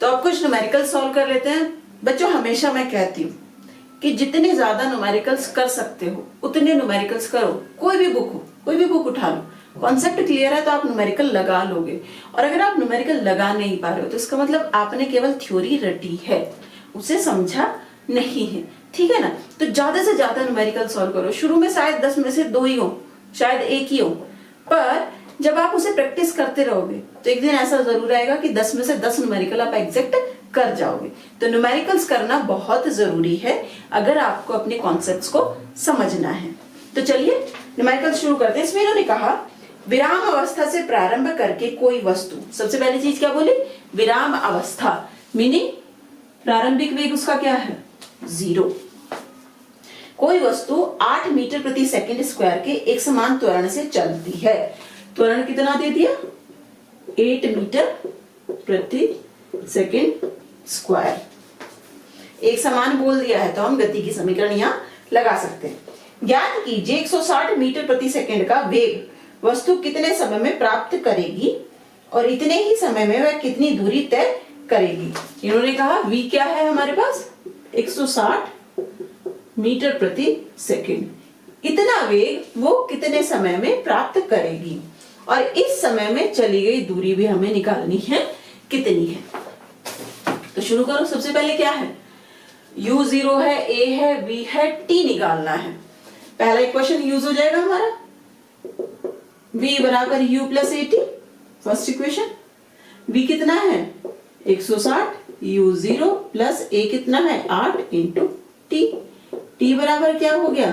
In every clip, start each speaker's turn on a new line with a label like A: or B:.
A: तो अब कुछ न्यूमेरिकल सॉल्व कर लेते हैं। बच्चों हमेशा मैं कहती हूँ कि जितने ज्यादा न्यूमेरिकल्स कर सकते हो उतने न्यूमेरिकल्स करो। कोई भी बुक उठा लो, कॉन्सेप्ट क्लियर है तो आप न्यूमेरिकल लगा लोगे। और अगर आप न्यूमेरिकल लगा नहीं पा रहे हो तो इसका मतलब आपने केवल थ्योरी रटी है, उसे समझा नहीं है, ठीक है ना। तो ज्यादा से ज्यादा न्यूमेरिकल सॉल्व करो। शुरू में शायद 10 में से 2 ही हो, शायद 1 ही हो, पर जब आप उसे प्रैक्टिस करते रहोगे तो एक दिन ऐसा जरूर आएगा कि 10 में से 10 न्यूमेरिकल आप एग्जैक्ट कर जाओगे। तो न्यूमेरिकल्स करना बहुत जरूरी है अगर आपको अपने कॉन्सेप्ट्स को समझना है। तो चलिए न्यूमेरिकल शुरू करते हैं। इसमें इन्होंने कहा विराम अवस्था से प्रारंभ करके कोई वस्तु, सबसे पहली चीज क्या बोली, विराम अवस्था, मीनिंग प्रारंभिक वेग उसका क्या है, 0। कोई वस्तु 8 मीटर प्रति सेकंड स्क्वायर के एक समान त्वरण से चलती है। त्वरण कितना दे दिया, 8 मीटर प्रति सेकंड स्क्वायर, एक समान बोल दिया है तो हम गति की समीकरण यहां लगा सकते हैं। ज्ञात कीजिए 160 मीटर प्रति सेकंड का वेग वस्तु कितने समय में प्राप्त करेगी और इतने ही समय में वह कितनी दूरी तय करेगी। इन्होंने कहा v क्या है हमारे पास, 160 मीटर प्रति सेकंड, इतना वेग वो कितने समय में प्राप्त करेगी और इस समय में चली गई दूरी भी हमें निकालनी है कितनी है। तो शुरू करो। सबसे पहले क्या है, u 0 है, a है, v है, t निकालना है। पहला इक्वेशन यूज हो जाएगा हमारा, v बराबर u plus at, first equation. v कितना है 160, u 0 प्लस a कितना है 8 इंटू t। t बराबर क्या हो गया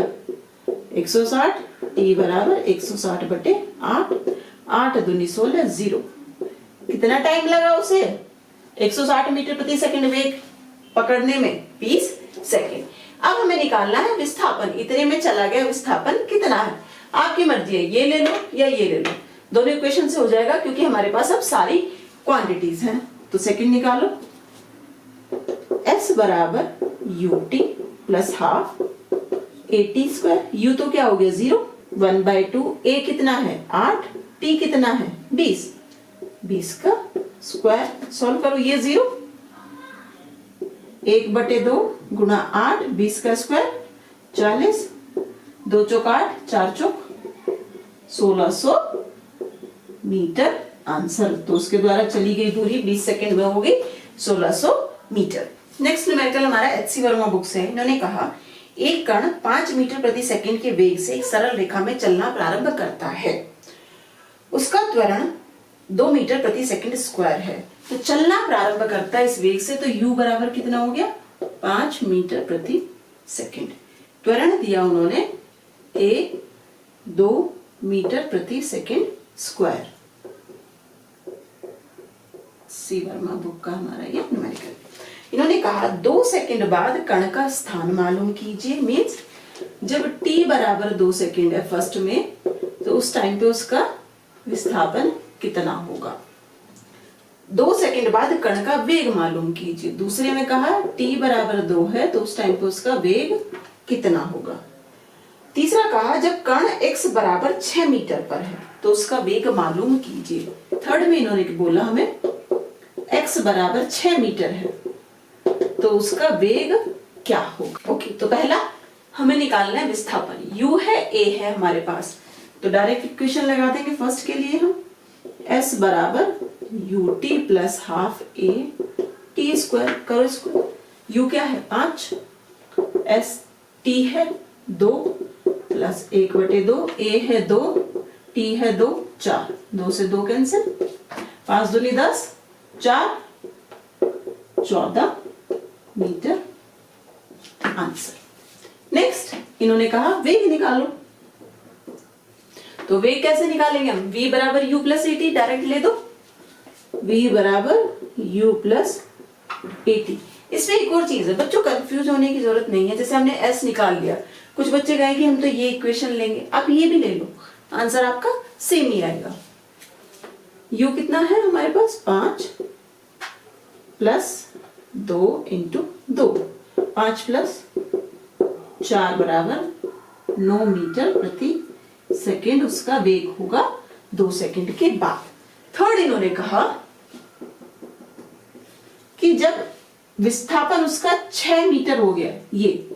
A: 160, t बराबर 160 बटे 8, 8 दूनी 16, 0। कितना टाइम लगा उसे 160 मीटर प्रति सेकंड वेग पकड़ने में, 20 सेकंड। अब हमें निकालना है विस्थापन, इतने में चला गया विस्थापन कितना है, आपकी मर्जी है, ये ले लो या ये ले लो, दोनों इक्वेशन से हो जाएगा क्योंकि हमारे पास अब सारी क्वांटिटीज हैं। तो सेकंड निकालो, s बराबर ut plus half at square, u तो क्या हो गया 0, 1/2, a कितना है 8, t कितना है 20, 20 का स्क्वायर। सॉल्व करो, ये 0, 1/2 गुणा 8, 20 का स्क्वायर 40, 2 चौक 8, 4 चौक 1600 मीटर आंसर। तो उसके द्वारा चली गई दूरी 20 सेकंड में होगी 1600 मीटर। नेक्स्ट न्यूमेरिकल हमारा एच.सी. वर्मा बुक से है। इन्होंने कहा एक कण 5 मीटर प्रति सेकंड के वेग से एक सरल रेखा में चलना प्रारंभ करता है, उसका त्वरण 2 मीटर प्रति सेकंड स्क्वायर है। तो चलना प्रारंभ करता है इस वेग से, तो u बराबर कितना हो गया 5 मीटर प्रति सेकंड। त्वरण दिया उन्होंने a 2 मीटर प्रति सेकंड स्क्वायर। सी वर्मा बुक का हमारा ये न्यूमेरिकल। इन्होंने कहा 2 सेकंड बाद कण का स्थान मालूम कीजिए। मींस जब t बराबर 2 सेकंड है फर्स्ट में, तो उस टाइम पे उसका विस्थापन कितना होगा। 2 सेकंड बाद कण का वेग मालूम कीजिए। दूसरे में कहा t बराबर 2 है तो उस टाइम पे उसका वेग कितना होगा। तीसरा कहा जब कण x बराबर 6 मीटर पर है तो उसका वेग मालूम कीजिए। थर्ड में इन्होंने बोला हमें x बराबर 6 मीटर है तो उसका वेग क्या होगा। ओके, तो पहला हमें निकालना है विस्थापन। u है, a है हमारे पास, तो डायरेक्ट इक्वेशन लगा देंगे फर्स्ट के लिए हम, s बराबर ut plus half a t square. करो इसको, u क्या है 5, s t है 2 प्लस 1/2, a है 2, t है 2, 4, 2 से 2 कैंसिल, 5 दूनी 10, 4 14 मीटर आंसर। नेक्स्ट इन्होंने कहा वेग निकालो। तो वेग कैसे निकालेंगे हम, v बराबर u प्लस at, डायरेक्ट ले दो, v बराबर u प्लस at। इसमें एक और चीज है बच्चों, कंफ्यूज होने की जरूरत नहीं है। जैसे हमने s निकाल लिया, कुछ बच्चे कहे कि हम तो ये इक्वेशन लेंगे, आप ये भी ले लो, आंसर आपका सेम ही आएगा। u कितना है हमारे पास 5 प्लस 2 इंटू 2, 5 प्लस 4 बराबर 9 मीटर प्रति सेकेंड उसका वेग होगा 2 सेकेंड के बाद। थर्ड इन्होंने कहा कि जब विस्थापन उसका 6 मीटर हो गया, ये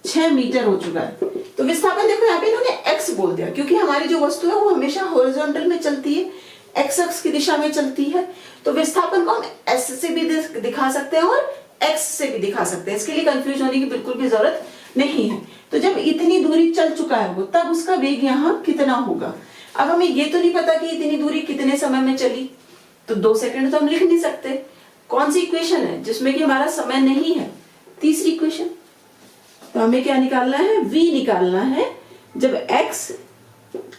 A: 6 मीटर हो चुका है, तो विस्थापन देखो यहाँ पे इन्होंने x बोल दिया, क्योंकि हमारी जो वस्तु है वो हमेशा हॉरिजॉन्टल में चलती है, x अक्ष की दिशा में चलती है, तो विस्थापन को हम s से भी दिखा सकते हैं और x से भी दिखा सकते हैं। इसके लिए कंफ्यूज होने की बिल्कुल भी जरूरत नहीं है। तो जब इतनी दूरी चल चुका है वो, तब उसका वेग यहाँ कितना होगा। अब हमें ये तो नहीं पता कि इतनी दूरी कितने समय में चली, तो 2 सेकंड तो हम लिख नहीं सकते। कौन सी इक्वेशन है जिसमें कि हमारा समय नहीं है? तीसरी इक्वेशन। तो हमें क्या निकालना है? v निकालना है। जब x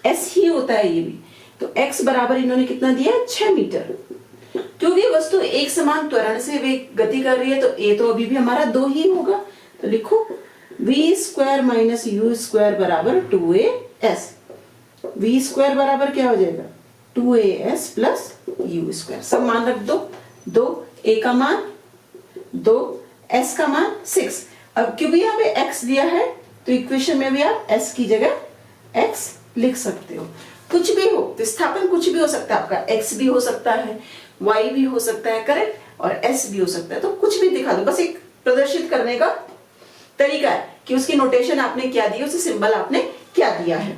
A: s ही होता है ये भी, तो x बराबर इन्होंने कितना दिया? 6 मीटर। क्योंकि वस्तु एक समान त्वरण से वेग गति कर रही है, तो a तो अभी भी हमारा 2 ही होगा। तो लिखो v square minus u square बराबर 2as। v स्क्वायर बराबर क्या हो जाएगा? 2as plus u square. सब मान रख दो, 2 a का मान 2, s का मान 6। अब क्योंकि यहाँ पे x दिया है, तो इक्वेशन में भी आप s की जगह x लिख सकते हो। कुछ भी हो, विस्थापन कुछ भी हो सकता है आपका, x भी हो सकता है, y भी हो सकता है, करेक्ट, और s भी हो सकता है। तो कुछ भी दिखा दो, बस एक प्रदर्शित करने का तरीका है कि उसकी नोटेशन आपने क्या दी, उसे सिंबल आपने क्या दिया है।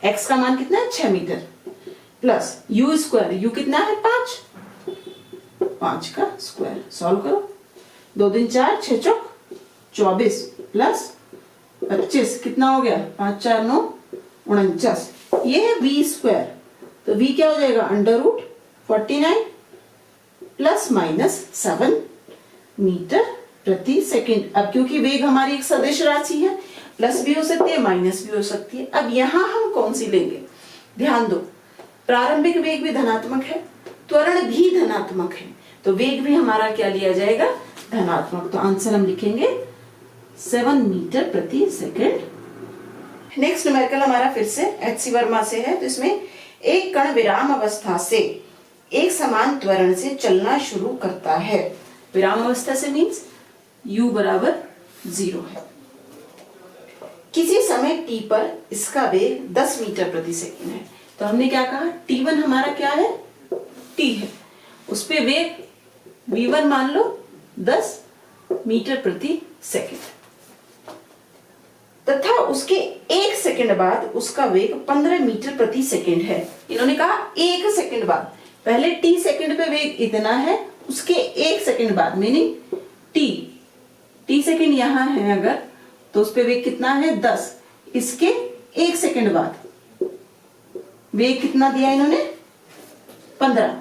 A: x का मान कितना है? 6 metre plus u square, u कितना है? 5 का स्क्वायर। सॉल्व करो, 2 दिन 4, 6 चौक 24 प्लस 25 कितना हो गया? 5 4 9 49। ये है v स्क्वायर, तो v क्या हो जाएगा? √49 प्लस माइनस 7 मीटर प्रति सेकंड। अब क्योंकि वेग हमारी एक सदिश राशि है, प्लस भी हो सकती है, माइनस भी हो सकती है। अब यहां हम कौन सी लेंगे? ध्यान दो, प्रारंभिक वेग भी धनात्मक है, त्वरण भी धनात्मक है, तो वेग भी हमारा क्या लिया जाएगा? धनात्मक। तो आंसर हम लिखेंगे 7 मीटर प्रति सेकंड। नेक्स्ट न्यूमेरिकल हमारा फिर से एच.सी. वर्मा से है। तो इसमें एक कण विराम अवस्था से एक समान त्वरण से चलना शुरू करता है। विराम अवस्था से मीन्स u बराबर 0 है। किसी समय t पर इसका वेग 10 मीटर प्रति सेकंड है। तो हमने क्या कहा? t1 हमारा क्या है? t है, उस पे वेग v1 मान लो 10 मीटर प्रति सेकंड, तथा उसके 1 सेकंड बाद उसका वेग 15 मीटर प्रति सेकंड है। इन्होंने कहा 1 सेकंड बाद, पहले t सेकंड पे वेग इतना है, उसके 1 सेकंड बाद मीनिंग t सेकंड यहां है अगर, तो उस पे वेग कितना है? 10। इसके 1 सेकंड बाद वेग कितना दिया इन्होंने? 15।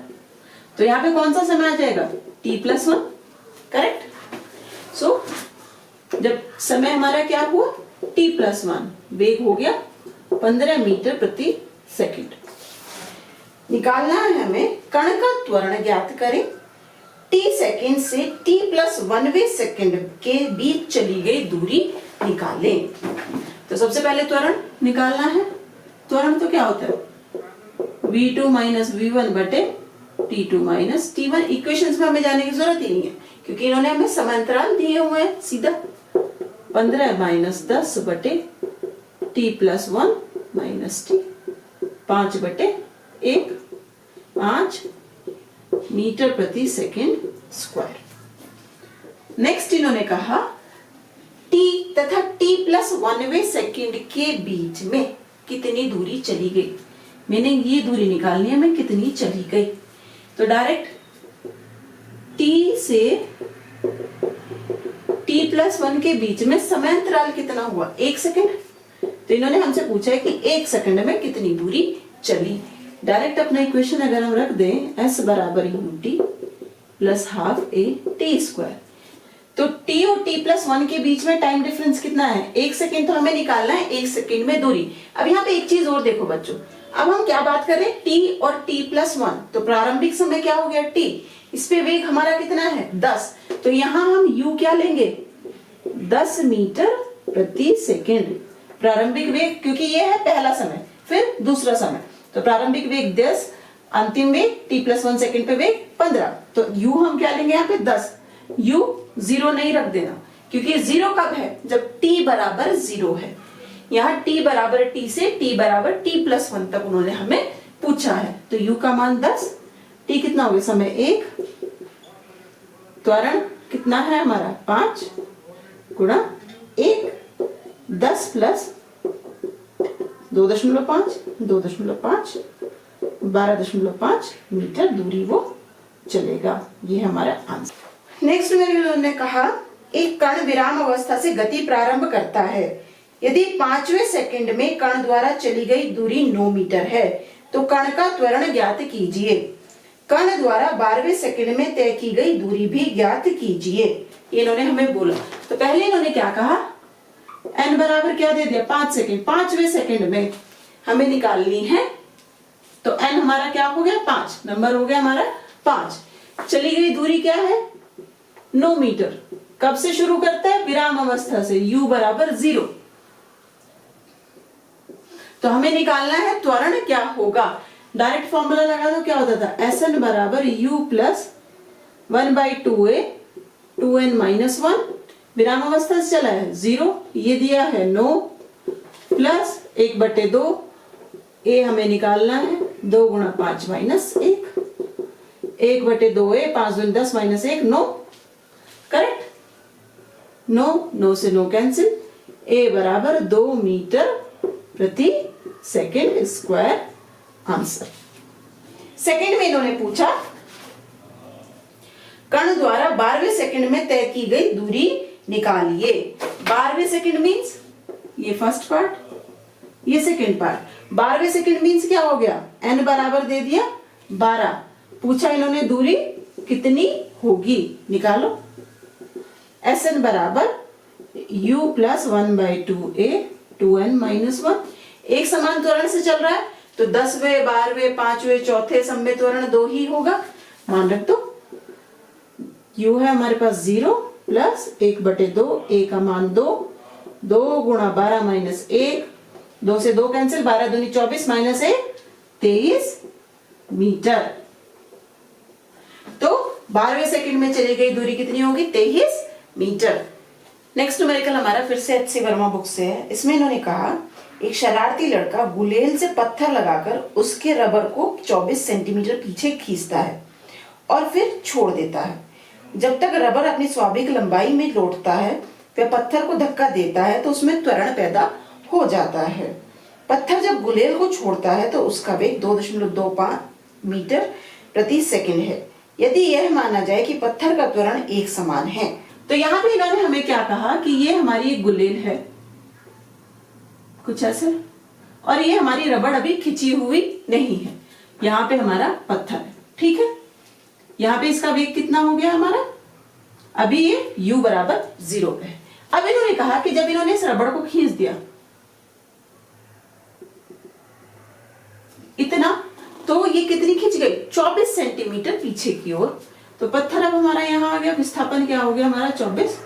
A: तो यहाँ पे कौन सा समय आ जाएगा? t+1, correct. सो जब समय हमारा क्या हुआ? t+1, वेग हो गया 15 मीटर प्रति सेकंड। निकालना है हमें कण का त्वरण ज्ञात करें। t सेकंड से t+1वें सेकंड के बीच चली गई दूरी निकालें। तो सबसे पहले त्वरण निकालना है। त्वरण तो क्या होता है? v2 माइनस v1 बटे t2 माइनस t1। इक्वेशंस में हमें जाने की जरूरत ही नहीं है, क्योंकि इन्होंने हमें समांतराल दिए हुए हैं। सीधा 15 माइनस 10 बटे t+1 माइनस t, 5 बटे 1, 5 मीटर प्रति सेकंड स्क्वायर। नेक्स्ट इन्होंने कहा t तथा t+1वें सेकंड के बीच में कितनी दूरी चली गई, मीनिंग ये दूरी निकालनी है हमें कितनी चली गई। तो डायरेक्ट t से t+1 के बीच में समांतराल कितना हुआ? 1 सेकंड। तो इन्होंने हमसे पूछा है कि 1 सेकंड में कितनी दूरी चली। डायरेक्ट अपना इक्वेशन अगर हम रख दें, s बराबर ut plus half a t square, तो t और t+1 के बीच में टाइम डिफरेंस कितना है? 1 सेकंड। तो हमें निकालना है 1 सेकंड में दूरी। अब यहाँ पे एक चीज और देखो बच्चों, अब हम क्या बात करें? t और t+1, तो प्रारंभिक समय क्या हो गया? t, इस पे वेग हमारा कितना है? 10। तो यहाँ हम u क्या लेंगे? 10 मीटर प्रति सेकंड प्रारंभिक वेग, क्योंकि ये है पहला समय, फिर दूसरा समय। तो प्रारंभिक वेग 10, अंतिम वेग t+1 सेकंड पे वेग 15। तो u हम क्या लेंगे यहाँ पे? 10। u 0 नहीं रख देना, क्योंकि 0 कब है? जब t बराबर 0 है। यहाँ t बराबर t से t बराबर t+1 तक उन्होंने हमें पूछा है। तो u का मान 10, t कितना हो गया? समय 1, त्वरण कितना है हमारा 5 गुणा 1, 10 प्लस 2.5, 2.5, 12.5 मीटर दूरी वो चलेगा। ये है हमारा आंसर। नेक्स्ट में उन्होंने कहा एक कण विराम अवस्था से गति प्रारंभ करता है। यदि 5वें सेकंड में कण द्वारा चली गई दूरी 9 मीटर है तो कण का त्वरण ज्ञात कीजिए। कण द्वारा 12वें सेकंड में तय की गई दूरी भी ज्ञात कीजिए। इन्होंने हमें बोला, तो पहले इन्होंने क्या कहा, n बराबर क्या दे दिया 5 सेकंड। 5वें सेकंड में हमें निकालनी है, तो n हमारा क्या हो गया 5, नंबर हो गया हमारा 5। चली गई दूरी क्या है 9 मीटर। कब से शुरू करता है, विराम अवस्था से, u बराबर 0। तो हमें निकालना है त्वरण क्या होगा। डायरेक्ट फॉर्मूला लगा दो, क्या होता था Sn बराबर u plus 1/2a 2n minus 1, विराम अवस्था से चला है 0, ये दिया है 9 प्लस 1/2, a हमें निकालना है 2 गुणा 5 माइनस 1, 1/2a 5 दूनी 10 माइनस 1 9, करेक्ट। 9 से 9 कैंसिल, a बराबर 2 मीटर प्रति सेकेंड स्क्वायर आंसर। सेकेंड में इन्होंने पूछा कण द्वारा 12वें सेकंड में तय की गई दूरी निकालिए। 12वें सेकंड मींस ये फर्स्ट पार्ट, ये सेकंड पार्ट। 12वें सेकंड मींस क्या हो गया, n बराबर दे दिया 12। पूछा इन्होंने दूरी कितनी होगी, निकालो। Sn बराबर u plus 1/2a 2n minus 1। एक समान त्वरण से चल रहा है तो 10वें 12वें 5वें चौथे सब में त्वरण 2 ही होगा, मान रख दो। u है हमारे पास 0 प्लस 1/2, a का मान 2, 2 गुणा 12 माइनस 1, 2 से 2 कैंसिल, 12 दूनी 24 माइनस 1 23 मीटर। तो 12वें सेकंड में चली गई दूरी कितनी होगी 23 मीटर। नेक्स्ट न्यूमेरिकल हमारा फिर से एच.सी. वर्मा बुक से है। इसमें इन्होंने कहा एक शरारती लड़का गुलेल से पत्थर लगाकर उसके रबर को 24 सेंटीमीटर पीछे खींचता है और फिर छोड़ देता है। जब तक रबर अपनी स्वाभाविक लंबाई में लौटता है वह पत्थर को धक्का देता है तो उसमें त्वरण पैदा हो जाता है। पत्थर जब गुलेल को छोड़ता है तो उसका वेग 2.25 मीटर प्रति सेकंड है। यदि यह माना जाए कि पत्थर का त्वरण एक समान है, तो यहाँ पे इन्होंने हमें क्या कहा कि ये हमारी एक गुलेल है कुछ ऐसे, और ये हमारी रबड़ अभी खिंची हुई नहीं है। यहाँ पे हमारा पत्थर है, ठीक है। यहाँ पे इसका वेग कितना हो गया हमारा, अभी ये u बराबर 0 है। अब इन्होंने कहा कि जब इन्होंने इस रबड़ को खींच दिया इतना, तो ये कितनी खिंच गई 24 सेंटीमीटर पीछे की ओर। तो पत्थर अब हमारा यहाँ आ गया, विस्थापन क्या हो गया हमारा 24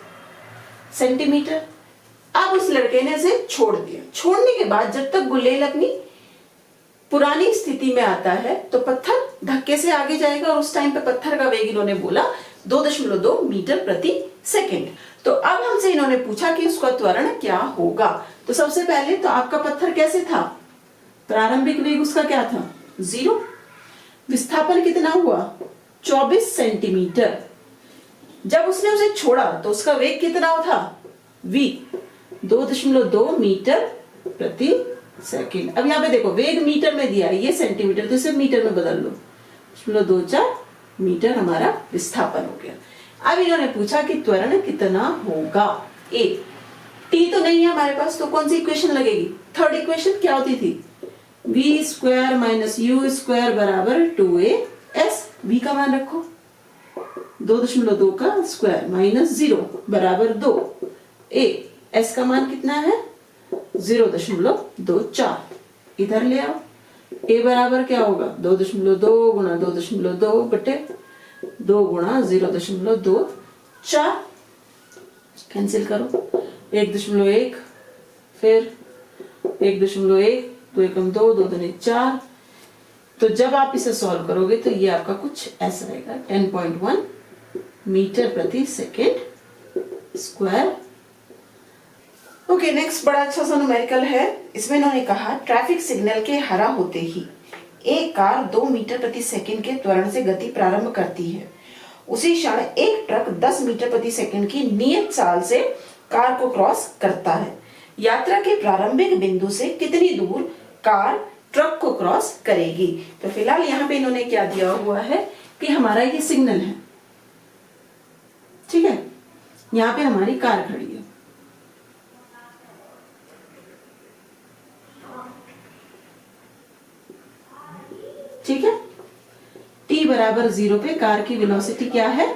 A: सेंटीमीटर। अब उस लड़के ने इसे छोड़ दिया। छोड़ने के बाद जब तक गुलेल अपनी पुरानी स्थिति में आता है तो पत्थर धक्के से आगे जाएगा, और उस टाइम पे पत्थर का वेग इन्होंने बोला 2.2 मीटर प्रति सेकंड। तो अब हमसे इन्होंने पूछा कि उसका त्वरण क्या होगा। तो सबसे पहले तो आपका पत्थर कैसे था, प्रारंभिक वेग उसका क्या था 0, विस्थापन कितना हुआ 24 सेंटीमीटर। जब उसने उसे छोड़ा तो उसका वेग कितना था v 2.2 मीटर प्रति सेकंड। अब यहाँ पे देखो वेग मीटर में दिया है, ये सेंटीमीटर, तो इसे मीटर में बदल लो, 0.24 मीटर हमारा विस्थापन हो गया। अब इन्होंने पूछा कि त्वरण कितना होगा। ए टी तो नहीं है हमारे पास, तो कौन सी इक्वेशन लगेगी, थर्ड इक्वेशन क्या होती थी, v square minus u square बराबर 2as। v का मान रखो 2.2 का स्क्वायर माइनस 0 बराबर 2। a s का मान कितना है 0.24, इधर ले आओ। a बराबर क्या होगा 2.2 गुणा 2.2 बटे 2 गुणा 0.24, कैंसिल करो 1.1, फिर 1.1, 2 एकम 2, 2 दूनी 4। तो जब आप इसे सॉल्व करोगे तो ये आपका कुछ ऐसा रहेगा 10.1 मीटर प्रति सेकेंड स्क्वायर। ओके, नेक्स्ट बड़ा अच्छा सा न्यूमेरिकल है। इसमें इन्होंने कहा ट्रैफिक सिग्नल के हरा होते ही एक कार 2 मीटर प्रति सेकंड के त्वरण से गति प्रारंभ करती है उसी क्षण एक ट्रक 10 मीटर प्रति सेकंड की नियत चाल से कार को क्रॉस करता है। यात्रा के प्रारंभिक बिंदु से कितनी दूर कार ट्रक को क्रॉस करेगी। तो फिलहाल यहाँ पे इन्होंने क्या दिया हुआ है कि हमारा ये सिग्नल है, ठीक है, यहाँ पे हमारी कार खड़ी है, ठीक है। t बराबर 0 पे कार की वेलोसिटी क्या है,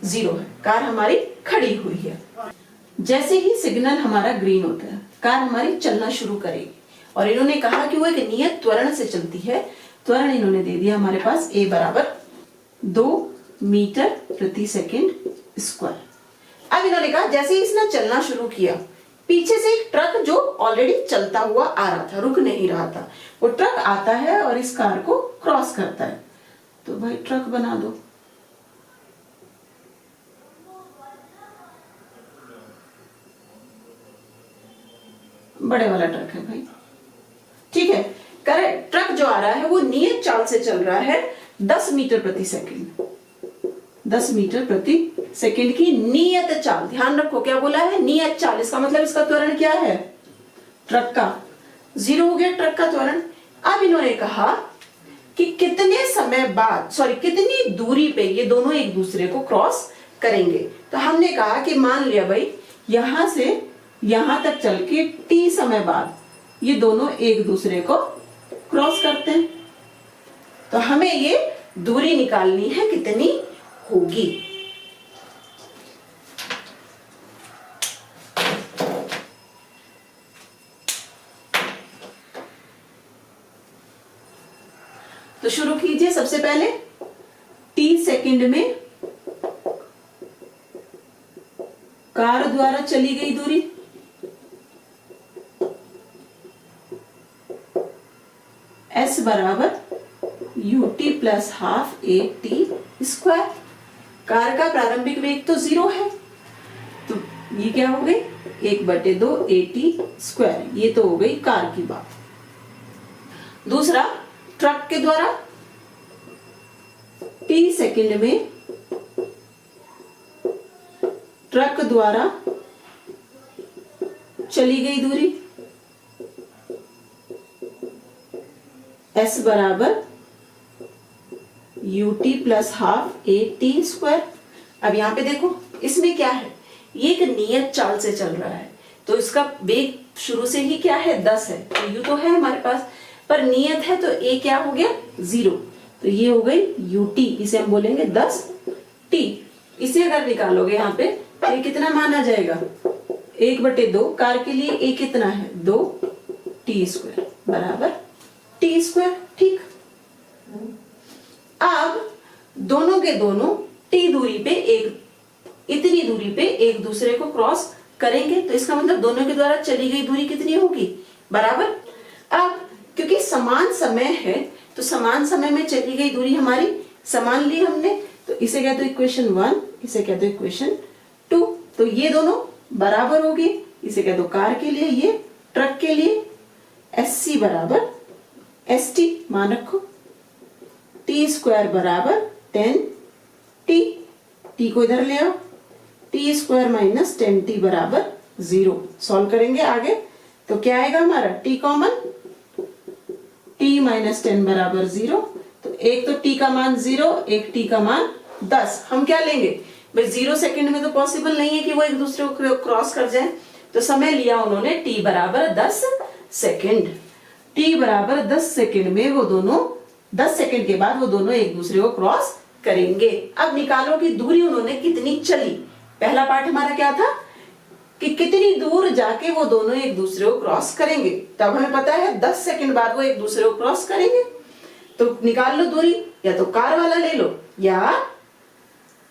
A: 0 है। कार हमारी खड़ी हुई है। जैसे ही सिग्नल हमारा ग्रीन होता है कार हमारी चलना शुरू करेगी और इन्होंने कहा कि वो एक नियत त्वरण से चलती है। त्वरण इन्होंने दे दिया हमारे पास a बराबर 2 मीटर प्रति सेकंड स्क्वायर। अब इन्होंने कहा जैसे ही इसने चलना शुरू किया पीछे से एक ट्रक जो ऑलरेडी चलता हुआ आ रहा था, रुक नहीं रहा था, वो ट्रक आता है और इस कार को क्रॉस करता है। तो भाई ट्रक बना दो, बड़े वाला ट्रक है भाई, ठीक है। करेक्ट, ट्रक जो आ रहा है वो नियत चाल से चल रहा है 10 मीटर प्रति सेकंड, 10 मीटर प्रति सेकंड की नियत चाल। ध्यान रखो क्या बोला है, नियत चाल। इसका मतलब इसका त्वरण क्या है, ट्रक का 0 हो गया ट्रक का त्वरण। अब इन्होंने कहा कि कितने समय बाद, सॉरी कितनी दूरी पे ये दोनों एक दूसरे को क्रॉस करेंगे। तो हमने कहा कि मान लिया भाई यहां से यहां तक चल के t समय बाद ये दोनों एक दूसरे को क्रॉस करते हैं। तो हमें ये दूरी निकालनी है कितनी होगी। तो शुरू कीजिए। सबसे पहले t सेकंड में कार द्वारा चली गई दूरी, s बराबर ut plus half A T square. Car का प्रारंभिक वेग तो 0 है, तो ये क्या हो गई 1/2 ए टी स्क्वायर। ये तो हो गई कार की बात। दूसरा ट्रक के द्वारा t सेकंड में ट्रक द्वारा चली गई दूरी s बराबर ut plus half A T square. अब यहां पे देखो इसमें क्या है, ये एक नियत चाल से चल रहा है तो इसका वेग शुरू से ही क्या है 10 है, तो u तो है हमारे पास पर नियत है तो a क्या हो गया 0, तो ये हो गई ut, इसे हम बोलेंगे 10t। इसे अगर निकालोगे यहाँ पे तो ये कितना माना जाएगा 1/2। कार के लिए a कितना है 2t स्क्वायर बराबर t स्क्वायर, ठीक। अब दोनों के दोनों t दूरी पे इतनी दूरी पे एक दूसरे को क्रॉस करेंगे, तो इसका मतलब दोनों के द्वारा चली गई दूरी कितनी होगी बराबर। अब क्योंकि समान समय है तो समान समय में चली गई दूरी हमारी समान ली हमने, तो इसे कह दो इक्वेशन 1, इसे कह दो इक्वेशन 2। तो ये दोनों बराबर होगी, इसे कह दो कार के लिए, ये ट्रक के लिए SC बराबर ST मान रखो, t स्क्वायर बराबर 10t, t को इधर ले आओ, t स्क्वायर माइनस 10t बराबर 0। सॉल्व करेंगे आगे तो क्या आएगा हमारा t कॉमन, t माइनस 10 बराबर 0। तो एक तो t का मान 0, एक t का मान 10। हम क्या लेंगे भाई 0 सेकंड में तो पॉसिबल नहीं है कि वो एक दूसरे को क्रॉस कर जाए, तो समय लिया उन्होंने t बराबर 10 सेकंड। t बराबर 10 सेकंड में वो दोनों 10 सेकंड के बाद वो दोनों एक दूसरे को क्रॉस करेंगे। अब निकालो कि दूरी उन्होंने कितनी चली। पहला पार्ट हमारा क्या था कि कितनी दूर जाके वो दोनों एक दूसरे को क्रॉस करेंगे, तब हमें पता है 10 सेकंड बाद वो एक दूसरे को क्रॉस करेंगे। तो निकाल लो दूरी, या तो कार वाला ले लो या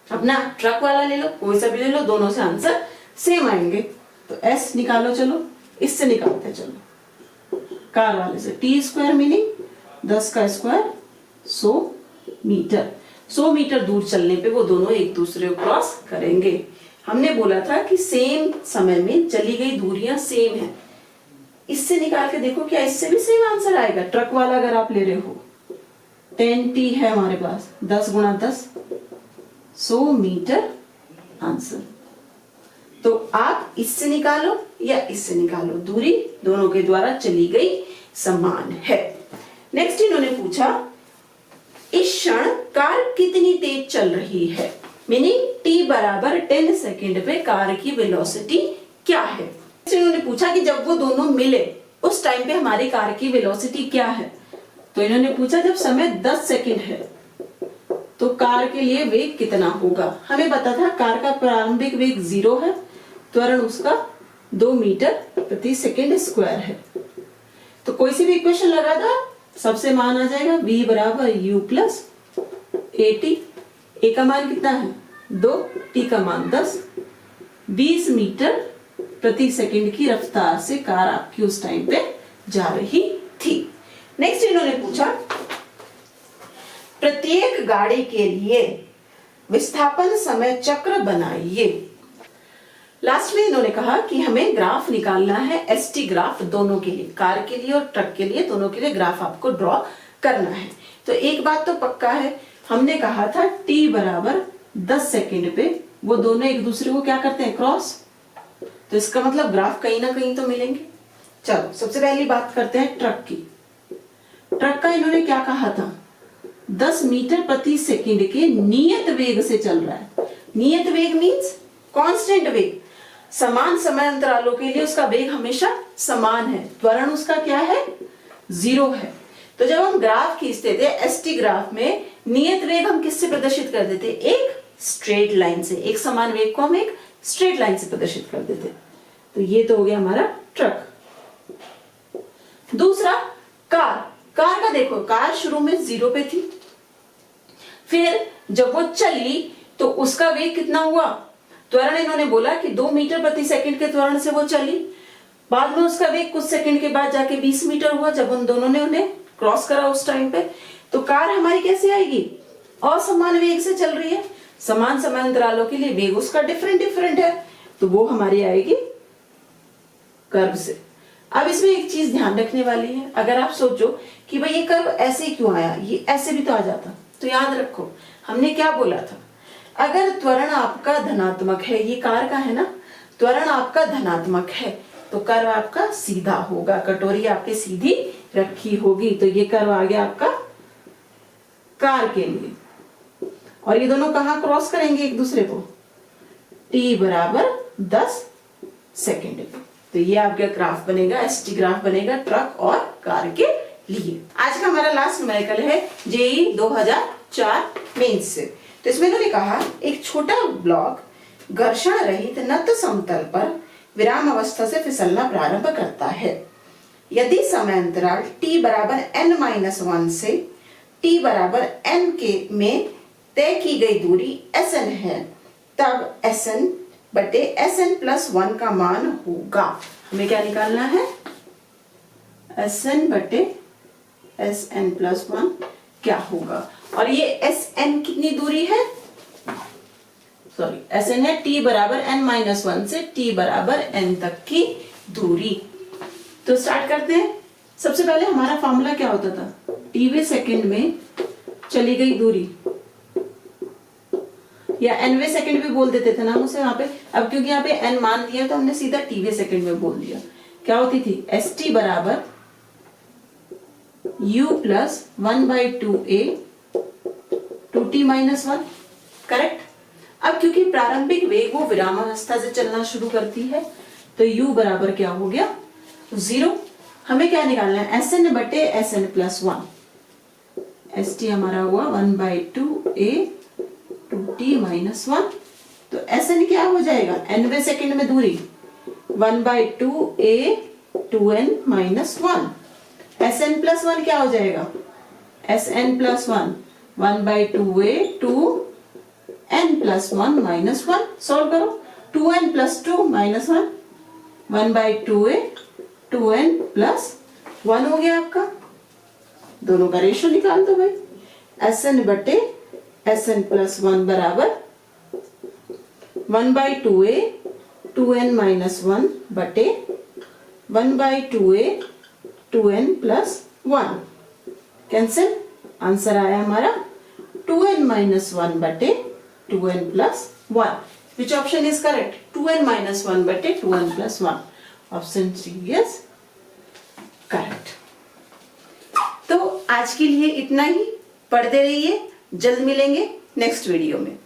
A: अपना ट्रक वाला ले लो, कोई सा भी ले लो, दोनों से आंसर सेम आएंगे। तो s निकालो, चलो इससे निकालते चलो, कार वाले से t स्क्वायर मीनिंग 10 का स्क्वायर 100 मीटर। 100 मीटर दूर चलने पे वो दोनों एक दूसरे को क्रॉस करेंगे। हमने बोला था कि सेम समय में चली गई दूरियां सेम है, इससे निकाल के देखो क्या इससे भी सेम आंसर आएगा। ट्रक वाला अगर आप ले रहे हो 10t है हमारे पास, 10 गुणा 10 100 मीटर आंसर। तो आप इससे निकालो या इससे निकालो, दूरी दोनों के द्वारा चली गई समान है। नेक्स्ट इन्होंने पूछा इस क्षण कार कितनी तेज चल रही है, मीनिंग t बराबर 10 सेकेंड पे कार की वेलोसिटी क्या है। इन्होंने पूछा कि जब वो दोनों मिले उस टाइम पे हमारी कार की वेलोसिटी क्या है। तो इन्होंने पूछा जब समय 10 सेकेंड है तो कार के लिए वेग कितना होगा। हमें पता था कार का प्रारंभिक वेग 0 है, त्वरण उसका 2 मीटर प्रति सेकेंड स्क्वायर है। तो कोई सी भी इक्वेशन लगा था सबसे मान आ जाएगा v बराबर u प्लस at। a का मान कितना है 2, t का मान 10। 20 मीटर प्रति सेकंड की रफ्तार से कार आपकी उस टाइम पे जा रही थी। नेक्स्ट इन्होंने पूछा प्रत्येक गाड़ी के लिए विस्थापन समय चक्र बनाइए। लास्ट में इन्होंने कहा कि हमें ग्राफ निकालना है, एसटी ग्राफ दोनों के लिए, कार के लिए और ट्रक के लिए, दोनों के लिए ग्राफ आपको ड्रॉ करना है। तो एक बात तो पक्का है, हमने कहा था t बराबर 10 सेकेंड पे वो दोनों एक दूसरे को क्या करते हैं क्रॉस, तो इसका मतलब ग्राफ कहीं ना कहीं तो मिलेंगे। चलो सबसे पहली बात करते हैं ट्रक की। ट्रक का इन्होंने क्या कहा था 10 मीटर प्रति सेकंड के नियत वेग से चल रहा है। नियत वेग मींस कांस्टेंट वेग, समान समय अंतरालों के लिए उसका वेग हमेशा समान है, त्वरण उसका क्या है 0 है। तो जब हम ग्राफ खींचते थे एसटी ग्राफ में नियत वेग हम किससे प्रदर्शित कर देते, एक स्ट्रेट लाइन से, एक समान वेग को हम एक स्ट्रेट लाइन से प्रदर्शित कर देते। तो ये तो हो गया हमारा ट्रक। दूसरा कार, कार का देखो कार शुरू में 0 पे थी, फिर जब वो चली तो उसका वेग कितना हुआ, त्वरण इन्होंने बोला कि 2 मीटर प्रति सेकंड के त्वरण से वो चली, बाद में उसका वेग कुछ सेकंड के बाद जाके 20 मीटर हुआ जब उन दोनों ने उन्हें क्रॉस करा उस टाइम पे। तो कार हमारी कैसे आएगी, असमान वेग से चल रही है, समान समय अंतरालों के लिए वेग उसका डिफरेंट है, तो वो हमारी आएगी कर्व से। अब इसमें एक चीज ध्यान रखने वाली है, अगर आप सोचो कि भाई ये कर्व ऐसे क्यों आया, ये ऐसे भी तो आ जाता, तो याद रखो हमने क्या बोला था, अगर त्वरण आपका धनात्मक है, ये कार का है ना, त्वरण आपका धनात्मक है तो कर्व आपका सीधा होगा, कटोरी आपकी सीधी रखी होगी, तो ये कर्व आ गया आपका कार के लिए। और ये दोनों कहां क्रॉस करेंगे एक दूसरे को, t बराबर 10 सेकेंड पे। तो ये आपका ग्राफ बनेगा, एसटी ग्राफ बनेगा ट्रक और कार के लिए। आज का हमारा लास्ट न्यूमेरिकल है जेईई 2004 मेंस से। तो इसमें इन्होंने कहा एक छोटा ब्लॉक घर्षण रहित नत समतल पर विराम अवस्था से फिसलना प्रारंभ करता है। यदि समय अंतराल t बराबर n-1 से t बराबर n के में तय की गई दूरी Sn है, तब Sn बटे Sn+1 का मान होगा। हमें क्या निकालना है, Sn बटे Sn+1 क्या होगा। और ये Sn कितनी दूरी है, सॉरी Sn है t बराबर n-1 से t बराबर n तक की दूरी। तो स्टार्ट करते हैं। सबसे पहले हमारा फॉर्मूला क्या होता था, tवें सेकंड में चली गई दूरी, या nवें सेकंड भी बोल देते थे ना हम उसे वहां पे। अब क्योंकि यहाँ पे n मान दिया तो हमने सीधा tवें सेकंड में बोल दिया। क्या होती थी, st बराबर u plus 1/2a 2t-1, correct. अब क्योंकि प्रारंभिक वेग वो विरामावस्था से चलना शुरू करती है तो u बराबर क्या हो गया 0। हमें क्या निकालना है, Sn बटे Sn+1, st हमारा हुआ 1/2a 2t-1। तो Sn क्या हो जाएगा, nवें सेकंड में दूरी 1/2a 2n-1। Sn+1 क्या हो जाएगा, Sn+1 1/2a 2n+1-1। सॉल्व करो, 2n+2 -1 1/2a 2n+1 हो गया आपका। दोनों का रेशियो निकाल दो भाई, Sn बटे Sn+1 बराबर 1/2a 2n-1 बटे 1/2a 2n+1। कैंसिल, आंसर आया हमारा 2n-1 बटे 2n plus 1. Which option is correct? 2n minus 1 बटे 2n plus 1. Option C is correct. तो आज के लिए इतना ही. पढ़ते रहिए. जल्द मिलेंगे नेक्स्ट वीडियो में.